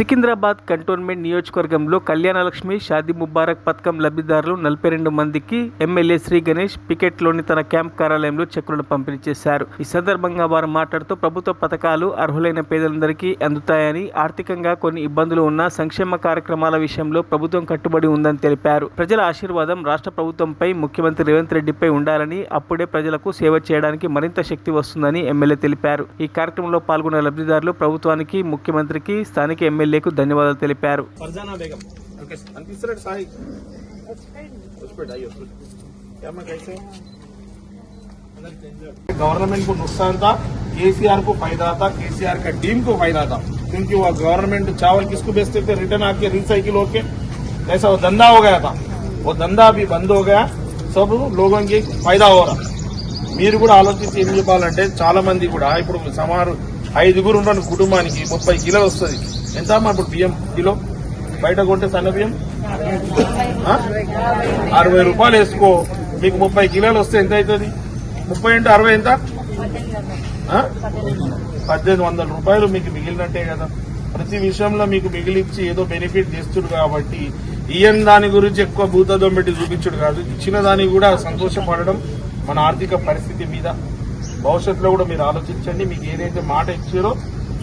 Secunderabad cantonment నియోజకవర్గంలో కళ్యాణలక్ష్మి షాదీ ముబారక్ పథకం లబ్ధిదారులు 42 మందికి ఎమ్మెల్యే శ్రీ గణేష్ పికెట్లోని తన క్యాంప్ కార్యాలయంలో చెక్కులను పంపిణీ చేశారు. ఈ సందర్భంగా వారు మాట్లాడుతూ ప్రభుత్వ పథకాలు అర్హులైన పేదలందరికీ అందుతాయని, ఆర్థికంగా కొన్ని ఇబ్బందులు ఉన్న సంక్షేమ కార్యక్రమాల విషయంలో ప్రభుత్వం కట్టుబడి ఉందని తెలిపారు. ప్రజల ఆశీర్వాదం రాష్ట్ర ప్రభుత్వంపై, ముఖ్యమంత్రి రేవంత్ రెడ్డిపై ఉండాలని, అప్పుడే ప్రజలకు సేవ చేయడానికి మరింత శక్తి వస్తుందని ఎమ్మెల్యే తెలిపారు. ఈ కార్యక్రమంలో పాల్గొన్న లబ్ధిదారులు ప్రభుత్వానికి, ముఖ్యమంత్రికి, స్థానిక ఎమ్మెల్యేకు ధన్యవాదాలు తెలిపారు. गवर्नमेंट को नुकसान था, केसीआर को फायदा था, केसीआर का टीम को फायदा था, क्योंकि वो गवर्नमेंट चावल किसको बेचते थे, रिटर्न आके रिसाइकिल होके ऐसा वो धंधा हो गया था. वो धंधा भी बंद हो गया, सब लोगों की फायदा हो रहा. మీరు కూడా ఆలోచించి ఏం చెప్పాలంటే, చాలా మంది కూడా ఇప్పుడు సుమారు 5గురు ఉన్న కుటుంబానికి 30 కిలోలు వస్తుంది. ఎంత అమ్మా ఇప్పుడు బియ్యం కిలో బయట కొంటే సన్న బియ్యం 60 రూపాయలు వేసుకో, మీకు 30 కిలోలు వస్తే ఎంత అవుతుంది? 30 × 60 ఎంత? 1800 రూపాయలు మీకు మిగిలినట్టే కదా. ప్రతి విషయంలో మీకు మిగిలిచ్చి ఏదో బెనిఫిట్ చేస్తుడు కాబట్టి ఈయన దాని గురించి ఎక్కువ భూతద్దం పెట్టి చూపించుడు కాదు. ఇచ్చిన దానికి కూడా సంతోషపడడం మన ఆర్థిక పరిస్థితి మీద. భవిష్యత్తులో కూడా మీరు ఆలోచించండి, మీకు ఏదైతే మాట ఇచ్చారో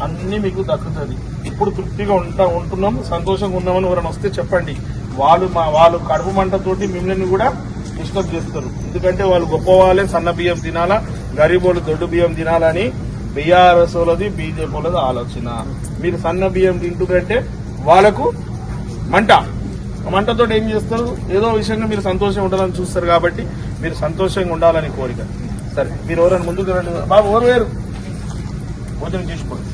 అన్ని మీకు దక్కుతుంది. ఇప్పుడు తృప్తిగా ఉంటున్నాం, సంతోషంగా ఉన్నామని ఎవరైనా వస్తే చెప్పండి. వాళ్ళు కడుపు మంటతోటి మిమ్మల్ని కూడా డిస్టర్బ్ చేస్తారు. ఎందుకంటే వాళ్ళు గొప్ప వాళ్ళే సన్న బియ్యం తినాలా, గరీబోళ్ళు దొడ్డు బియ్యం తినాలని బీఆర్ఎస్ వాళ్ళది, బీజేపీ వాళ్ళది ఆలోచన. మీరు సన్న బియ్యం తింటుందంటే వాళ్ళకు మంటతో ఏం చేస్తారు, ఏదో విషయంగా మీరు సంతోషంగా ఉండాలని చూస్తారు. కాబట్టి మీరు సంతోషంగా ఉండాలని కోరిక. సరే, మీరు ఎవరైనా ముందుకు రండి బాబు, ఎవరు వేరు భోజనం చేసుకోండి.